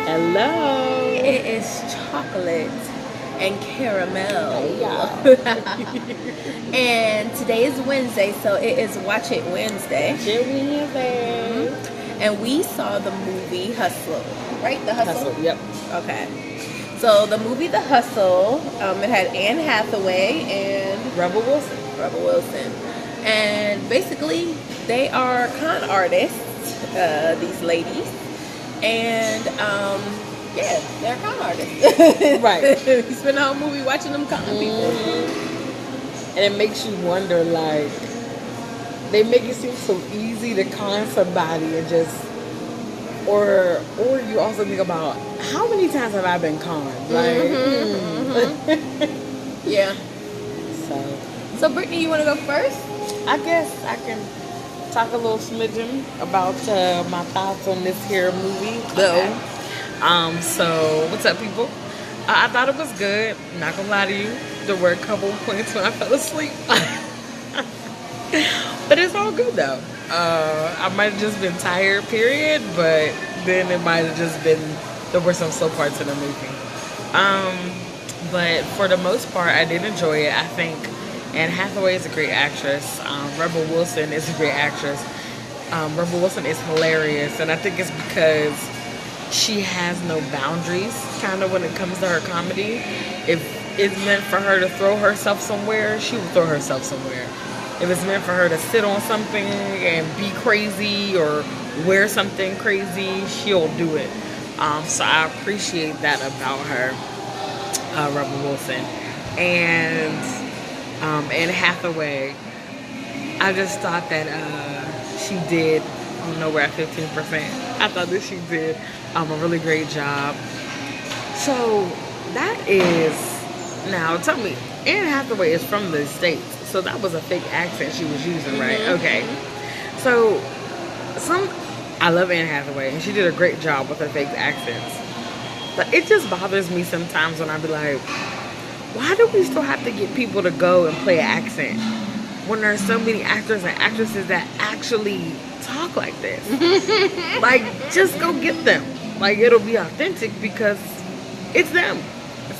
Hello. It is chocolate and caramel. And today is Wednesday, so it is Watch It Wednesday. Wednesday. And we saw the movie Hustle, right? The Hustle? Yep. Okay. So the movie The Hustle, it had Anne Hathaway and Rebel Wilson. And basically, they are con artists, these ladies. And, yeah, they're con artists. Right. You spend the whole movie watching them con people. And it makes you wonder, like, they make it seem so easy to con somebody and just, or you also think about, how many times have I been conned? Like, Yeah. So, Brittany, you want to go first? I guess I can talk a little smidgen about my thoughts on this here movie. Okay. So what's up, people? I thought it was good. Not gonna lie to you, there were a couple points when I fell asleep, but it's all good though. I might have just been tired, period. But then it might have just been there were some slow parts in the movie. But for the most part, I did enjoy it. I think Anne Hathaway is a great actress. Rebel Wilson is a great actress. Rebel Wilson is hilarious, and I think it's because she has no boundaries, kind of, when it comes to her comedy. If it's meant for her to throw herself somewhere, she will throw herself somewhere. If it's meant for her to sit on something and be crazy or wear something crazy, she'll do it. So I appreciate that about her, Rebel Wilson. And Anne Hathaway, I just thought that she did, I don't know, we're at 15%. I thought that she did a really great job. So that is, now tell me, Anne Hathaway is from the States, so that was a fake accent she was using, right? Okay. So I love Anne Hathaway, and she did a great job with her fake accents. But it just bothers me sometimes when I be like, why do we still have to get people to go and play an accent when there are so many actors and actresses that actually talk like this? Like, just go get them. Like, it'll be authentic because it's them.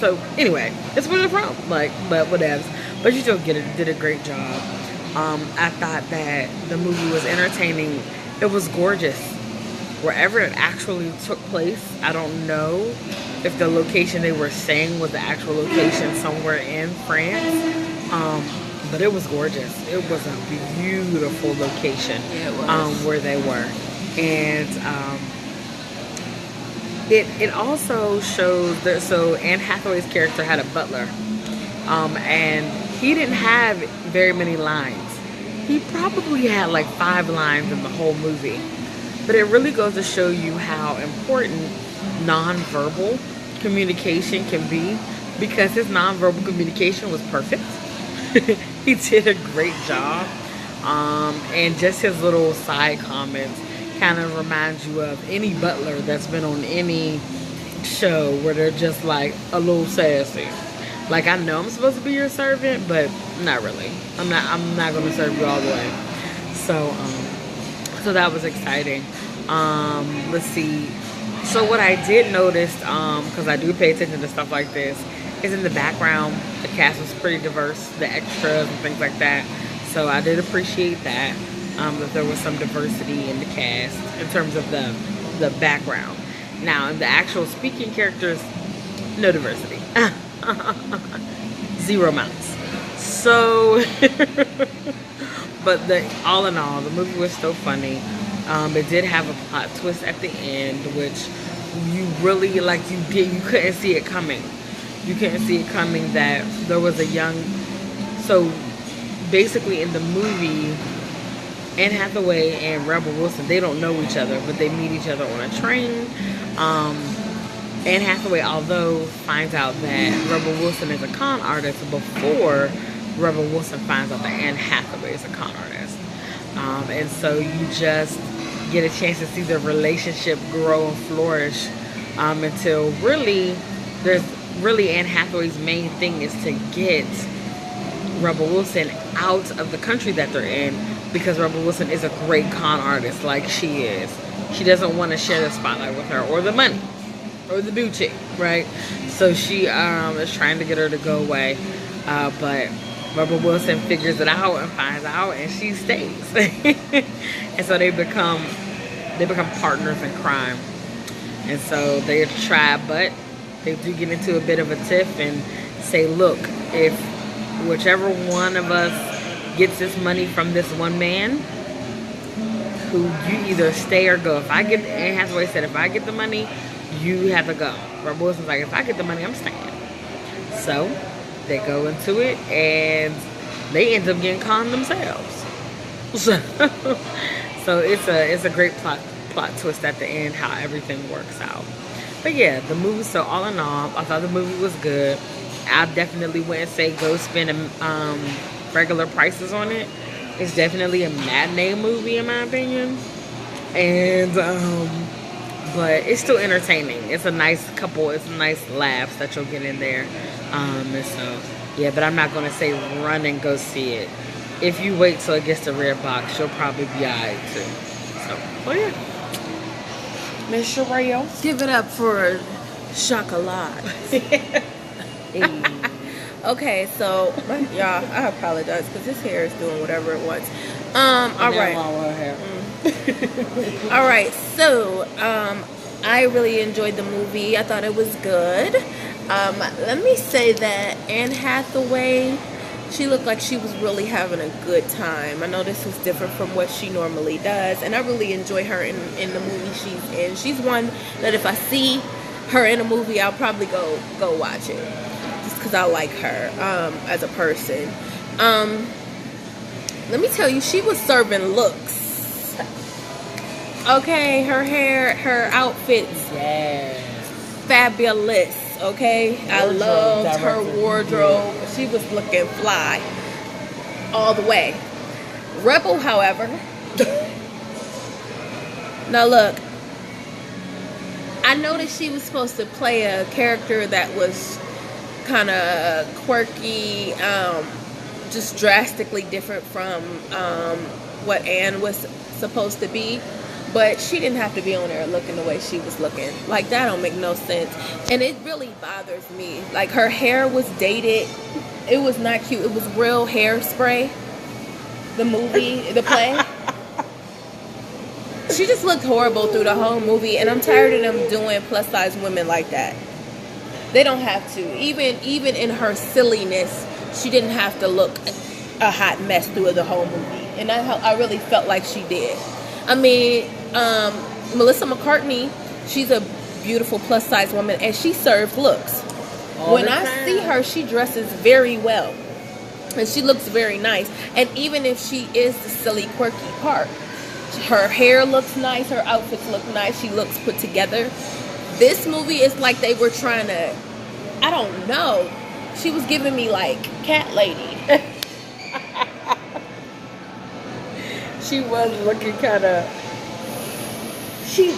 So anyway, it's where they're from. Like, but whatevs. But she still did a great job. I thought that the movie was entertaining. It was gorgeous. Wherever it actually took place, I don't know if the location they were saying was the actual location somewhere in France. But it was gorgeous. It was a beautiful location. Yeah, it was. Where they were. And it also shows that, so Anne Hathaway's character had a butler. And he didn't have very many lines. He probably had like 5 lines in the whole movie. But it really goes to show you how important nonverbal communication can be, because his nonverbal communication was perfect. He did a great job. And just his little side comments kind of remind you of any butler that's been on any show where they're just like a little sassy. Like, I know I'm supposed to be your servant, but not really. I'm not going to serve you all the way. So that was exciting. Let's see. So what I did notice, because I do pay attention to stuff like this, is in the background, the cast was pretty diverse, the extras and things like that. So I did appreciate that, that there was some diversity in the cast in terms of the background. Now, in the actual speaking characters, no diversity. 0 mounts. So, but all in all, the movie was still funny. It did have a plot twist at the end, which you really, like, you couldn't see it coming. You couldn't see it coming that there was so basically in the movie, Anne Hathaway and Rebel Wilson, they don't know each other, but they meet each other on a train. Anne Hathaway, although, finds out that Rebel Wilson is a con artist before Rebel Wilson finds out that Anne Hathaway is a con artist. And so you just get a chance to see their relationship grow and flourish, until really Anne Hathaway's main thing is to get Rebel Wilson out of the country that they're in, because Rebel Wilson is a great con artist, like she is. She doesn't want to share the spotlight with her or the money. or the new chick, right? So she is trying to get her to go away, but Rebel Wilson figures it out and finds out, and she stays. And so they become partners in crime. And so they try, but they do get into a bit of a tiff and say, look, if whichever one of us gets this money from this one man, who you either stay or go. If I get, Anne Hathaway said, if I get the money, you have to go. Rebel Wilson's like, if I get the money, I'm staying. So they go into it, and they end up getting conned themselves. So it's a great plot twist at the end, how everything works out. But yeah, the movie, so all in all, I thought the movie was good. I definitely wouldn't say go spend regular prices on it. It's definitely a matinee movie in my opinion. And but it's still entertaining. It's a nice laughs that you'll get in there. And so yeah, but I'm not gonna say run and go see it. If you wait till it gets to red box, you'll probably be alright too. So yeah. Miss Charelle, Give it up for Chocolat. Okay, so y'all, I apologize because this hair is doing whatever it wants. All right. All right, so I really enjoyed the movie. I thought it was good. Let me say that Anne Hathaway, she looked like she was really having a good time. I know this was different from what she normally does, and I really enjoy her in the movie she's in. She's one that if I see her in a movie, I'll probably go watch it, just because I like her as a person. Let me tell you, she was serving looks. Okay, her hair, her outfits, yes, fabulous. Okay, I loved her wardrobe. Yeah. She was looking fly all the way. Rebel, however, now look, I know that she was supposed to play a character that was kind of quirky, just drastically different from what Anne was supposed to be. But she didn't have to be on there looking the way she was looking. Like, that don't make no sense. And it really bothers me. Like, her hair was dated. It was not cute. It was real Hairspray. The movie, the play. She just looked horrible through the whole movie. And I'm tired of them doing plus-size women like that. They don't have to. Even in her silliness, she didn't have to look a hot mess through the whole movie. And I really felt like she did. I mean, Melissa McCartney, she's a beautiful plus-size woman, and she serves looks. When I see her, she dresses very well, and she looks very nice. And even if she is the silly, quirky part, her hair looks nice, her outfits look nice, she looks put together. This movie is like they were trying to, I don't know, she was giving me like Cat Lady. She was looking kind of. She,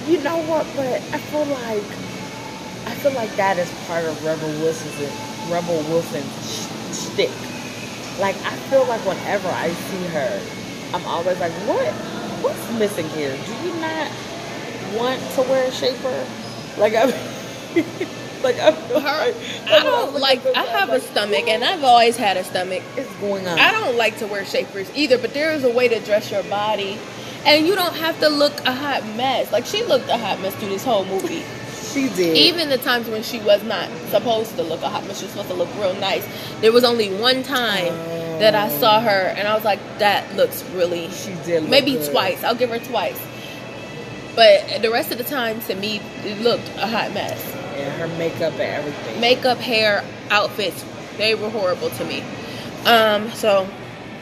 you know what? But I feel like that is part of Rebel Wilson's shtick. Like, I feel like whenever I see her, I'm always like, what's missing here? Do you not want to wear a shaper? Like I have a stomach, and I've always had a stomach. It's going on. I don't like to wear shapers either, but there is a way to dress your body, and you don't have to look a hot mess. Like, she looked a hot mess through this whole movie. She did. Even the times when she was not supposed to look a hot mess, she was supposed to look real nice. There was only one time that I saw her, and I was like, that looks really. She did. Look maybe good. Twice. I'll give her twice. But the rest of the time, to me, it looked a hot mess. And her makeup and everything. Makeup, hair, outfits, they were horrible to me. So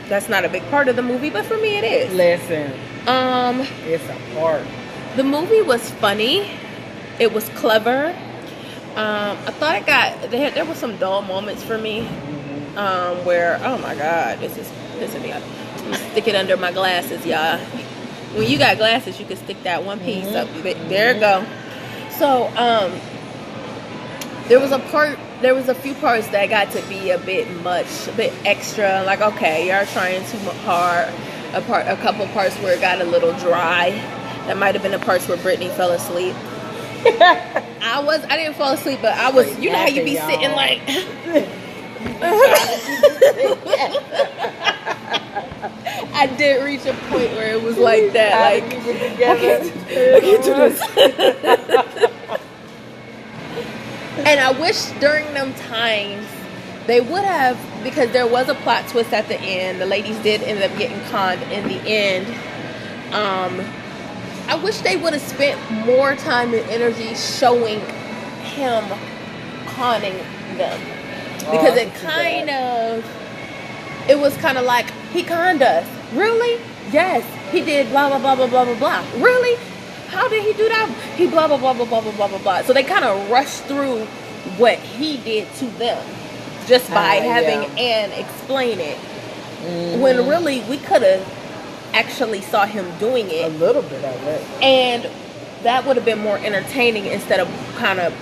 that's not a big part of the movie, but for me it is. Listen. It's a part. The movie was funny. It was clever. I thought there were some dull moments for me. Where, oh my God, this is me. I'm gonna stick it under my glasses, y'all. When you got glasses, you can stick that one piece up. There it go. So, there was a few parts that got to be a bit much, a bit extra. Like, okay, y'all trying too hard. A couple parts where it got a little dry. That might have been the parts where Brittany fell asleep. I didn't fall asleep, but I was, you know how you be Y'all. sitting like. I did reach a point where it was like that. Like, I can't do this. And I wish during them times they would have, because there was a plot twist at the end. The ladies did end up getting conned in the end. I wish they would have spent more time and energy showing him conning them. Because it was kind of like, he conned us. Really? Yes. He did blah, blah, blah, blah, blah, blah, blah. Really? How did he do that? He blah, blah, blah, blah, blah, blah, blah, blah, blah. So they kind of rushed through what he did to them just by having Anne explain it. Mm-hmm. When really, we could have actually saw him doing it. A little bit of it. And that would have been more entertaining instead of kind of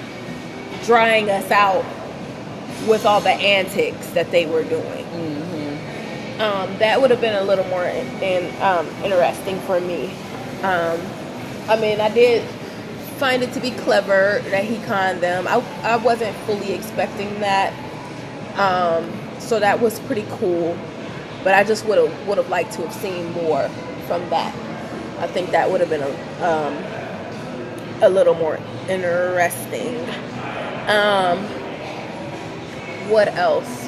drying us out with all the antics that they were doing. Mm-hmm. That would have been a little more interesting for me. I mean, I did find it to be clever that he conned them. I wasn't fully expecting that. So that was pretty cool. But I just would have liked to have seen more from that. I think that would have been a little more interesting. What else?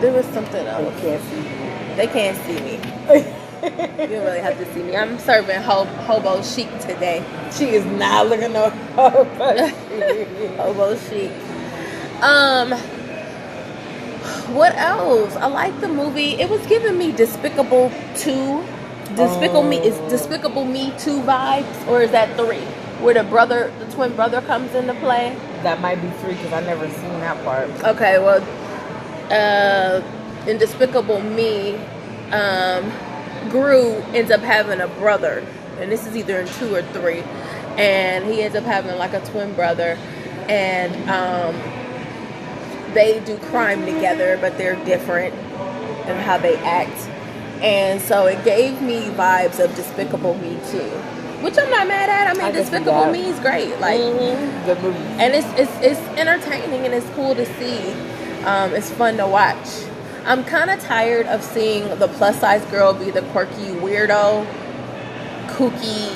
There was something else. They can't see me. You don't really have to see me. I'm serving hobo chic today. She is not looking no hobo chic. Hobo chic. What else? I like the movie. It was giving me Despicable 2. Despicable Me 2 vibes, or is that 3? Where the twin brother comes into play? That might be 3 because I never seen that part. Okay, well, in Despicable Me, Gru ends up having a brother, and this is either in 2 or 3, and he ends up having like a twin brother, and they do crime together, but they're different in how they act, and so it gave me vibes of Despicable Me 2. Which I'm not mad at. I mean, Despicable Me is great. Like, the movie. And it's entertaining and it's cool to see. It's fun to watch. I'm kind of tired of seeing the plus size girl be the quirky weirdo, kooky,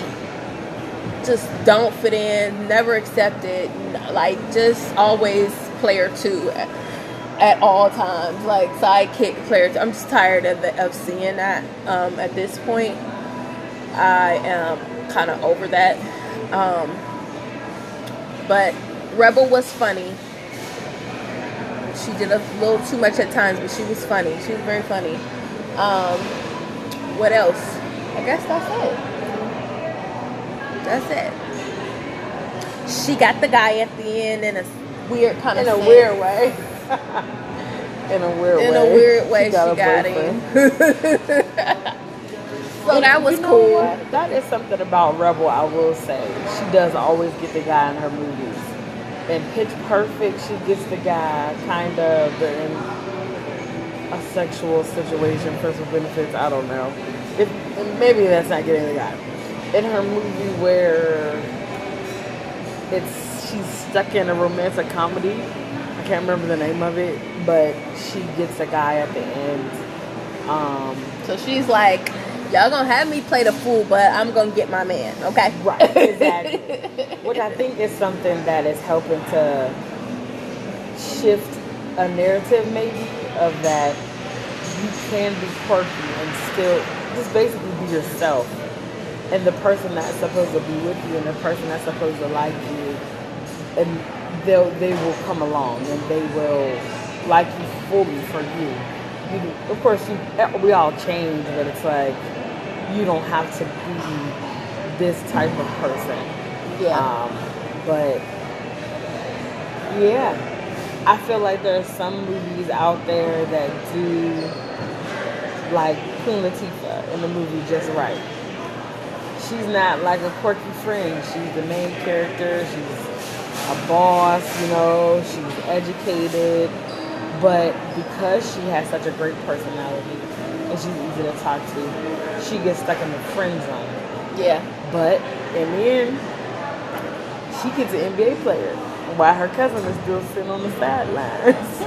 just don't fit in, never accepted, like just always player 2 at all times, like sidekick player 2. I'm just tired of seeing that. At this point, I am kind of over that. But Rebel was funny. She did a little too much at times, but she was funny. She was very funny. What else? I guess that's it. She got the guy at the end in a weird kind of weird way. In a weird way, she got him. So that was cool. That is something about Rebel, I will say. She does always get the guy in her movies. In Pitch Perfect, she gets the guy kind of in a sexual situation, personal benefits, I don't know. Maybe that's not getting the guy. In her movie where she's stuck in a romantic comedy, I can't remember the name of it, but she gets a guy at the end. So she's like, y'all gonna have me play the fool, but I'm gonna get my man, okay? Right, exactly. Which I think is something that is helping to shift a narrative maybe of that you can be quirky and still just basically be yourself. And the person that's supposed to be with you and the person that's supposed to like you, and they will come along and they will like you fully for you. Of course, we all change, but it's like you don't have to be this type of person. Yeah. But yeah, I feel like there are some movies out there that do like Queen Latifah in the movie just right. She's not like a quirky friend. She's the main character. She's a boss, she's educated. But because she has such a great personality and she's easy to talk to, she gets stuck in the friend zone. Yeah. But in the end, she gets an NBA player, while her cousin is still sitting on the sidelines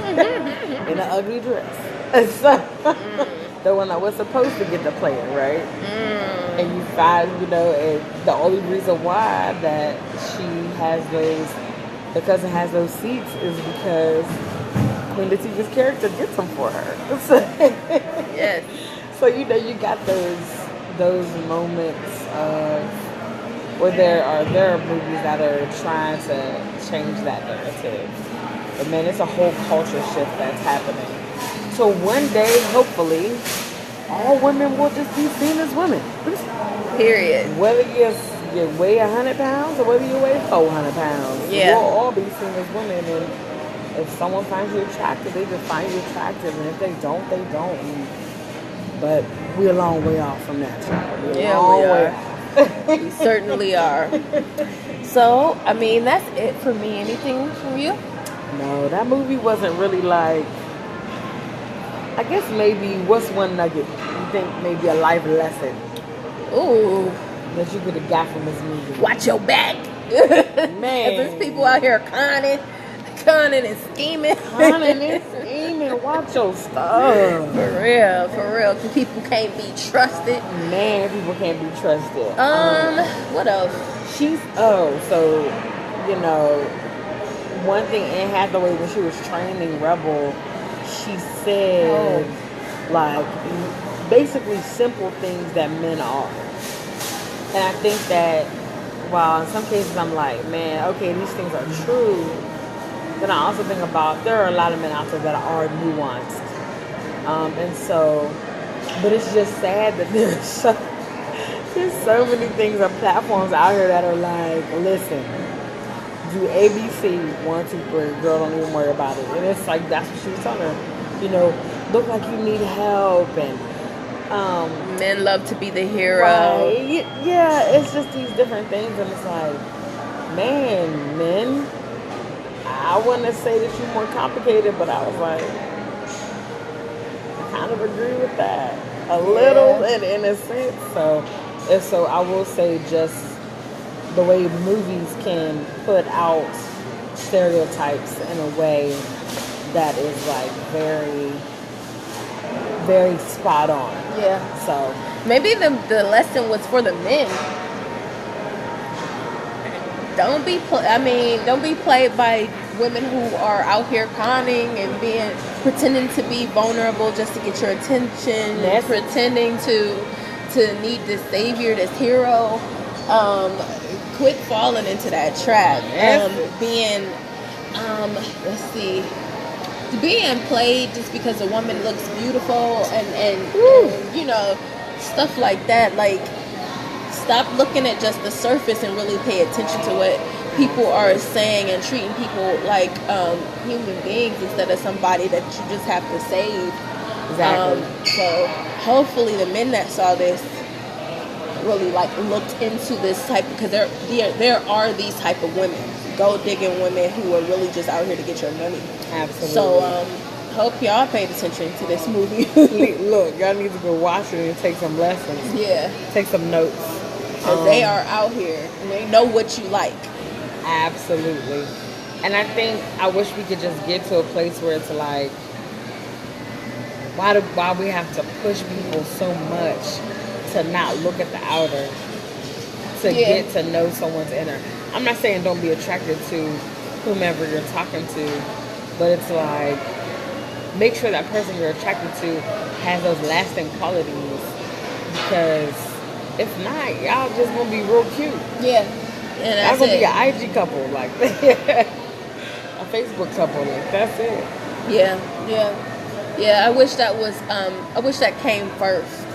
in an ugly dress. And so the one that was supposed to get the player, right? And you find, and the only reason why that the cousin has those seats is because Queen Latifah's character gets them for her. Yes. So you got those moments of where there are movies that are trying to change that narrative. But man, it's a whole culture shift that's happening. So one day, hopefully, all women will just be seen as women. Period. Whether you weigh 100 pounds or whether you weigh 400 pounds, Yeah. we'll all be seen as women. And if someone finds you attractive, they just find you attractive. And if they don't, they don't. But we're a long way off from that, child. We are. We certainly are. So, I mean, that's it for me. Anything from you? No, that movie wasn't really like... I guess maybe, what's one nugget you think maybe a life lesson Ooh. that you could have got from this movie? Watch your back. Man. There's people out here conning and scheming. Conning and scheming. Watch your stuff. For real. Because people can't be trusted. Man, people can't be trusted. What else? One thing Anne Hathaway, when she was training Rebel, she said, basically simple things that men are. And I think that while in some cases I'm like, man, okay, these things are true, then I also think about there are a lot of men out there that are nuanced. But it's just sad that there's so many things on platforms out here that are like, listen, do ABC 1, 2, 3, girl, don't even worry about it. And it's like, that's what she was telling her. Look like you need help, and men love to be the hero. Right. Yeah, it's just these different things, and it's like, man, men, I wouldn't say that you're more complicated, but I was like, I kind of agree with that a little, in a sense. So I will say just the way movies can put out stereotypes in a way that is like very, very spot on. Yeah. So maybe the lesson was for the men. Don't be played by women who are out here conning and pretending to be vulnerable just to get your attention, and pretending to need this savior, this hero. Quit falling into that trap. Being played just because a woman looks beautiful and stuff like that. Like, stop looking at just the surface and really pay attention to what people are saying and treating people like human beings instead of somebody that you just have to save. Exactly. So hopefully the men that saw this really looked into this type, because there are these type of women, gold digging women who are really just out here to get your money. Absolutely. So hope y'all paid attention to this movie. Look, y'all need to go watch it and take some lessons. Yeah. Take some notes. Because they are out here and they know what you like. Absolutely. And I wish we could just get to a place where it's like, why we have to push people so much to not look at the outer, to get to know someone's inner. I'm not saying don't be attracted to whomever you're talking to, but it's like, make sure that person you're attracted to has those lasting qualities, because if not, y'all just gonna be real cute. Yeah. And y'all gonna be an IG couple, like a Facebook couple, like that's it. Yeah. I wish that was came first.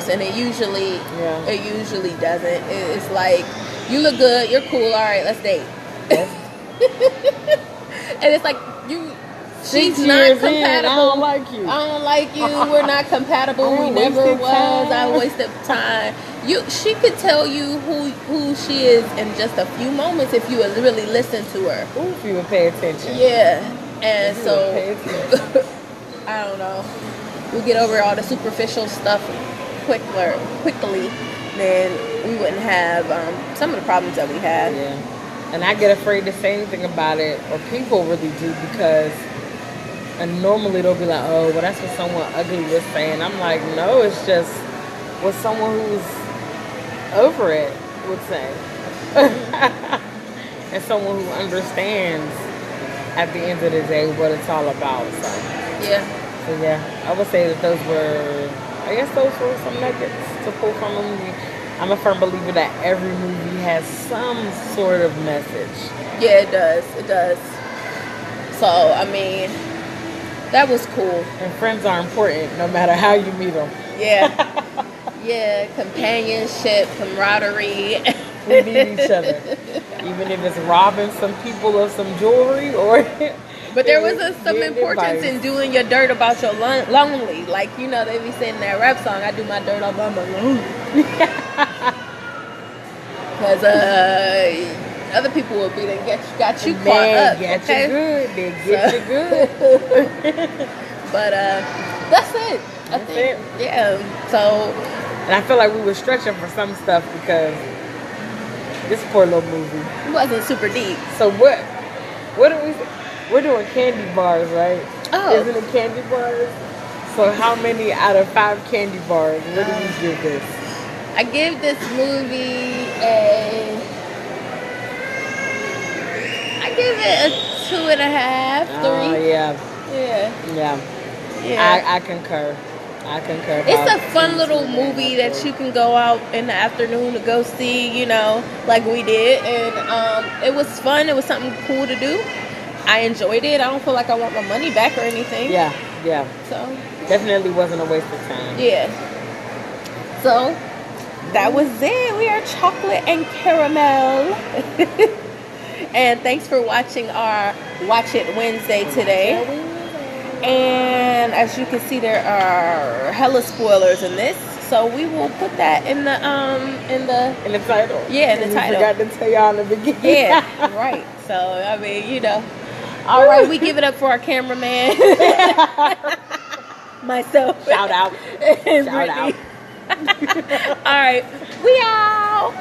And it usually doesn't. It's like, you look good, you're cool, all right, let's date. And it's like, she's not compatible. I don't like you. We're not compatible. We never was. I wasted time. She could tell you who she is in just a few moments if you would really listen to her. Ooh, if you would pay attention. Yeah. And so I don't know. We get over all the superficial stuff quickly. then we wouldn't have some of the problems that we have. Yeah. And I get afraid to say anything about it, or people really do, because and normally they'll be like, oh, well, that's what someone ugly was saying. I'm like, no, it's just what someone who's over it would say. And someone who understands at the end of the day what it's all about. So Yeah. I would say that those were some nuggets to pull from the movie. I'm a firm believer that every movie has some sort of message. Yeah, it does. It does. So, I mean, that was cool. And friends are important no matter how you meet them. Yeah. Yeah, companionship, camaraderie. We need each other. Even if it's robbing some people of some jewelry or... But there was some importance in doing your dirt about your lonely. Like, you know, they be saying in that rap song, I do my dirt all by my lonely. Because other people will be there, got you caught up. Get okay? you good. They get you good. But that's it. That's it. Yeah. So. And I feel like we were stretching for some stuff because this poor little movie. It wasn't super deep. So what do we... We're doing candy bars, right? Oh. Isn't it candy bars? So how many out of 5 candy bars, what do you give this? I give this movie I give it a 2.5, 3. Oh, yeah. Yeah. I concur. It's a fun little movie that you can go out in the afternoon to go see, you know, like we did. And it was fun. It was something cool to do. I enjoyed it. I don't feel like I want my money back or anything. Yeah. So Definitely wasn't a waste of time. yeah. So that was it. We are chocolate and caramel. And thanks for watching our Watch It Wednesday today. And as you can see, there are hella spoilers in this. So we will put that in the title. Yeah, in the title. I forgot to tell y'all in the beginning. Yeah, right. So I mean, you know. All right, we give it up for our cameraman. Myself. Shout out. All right, we out.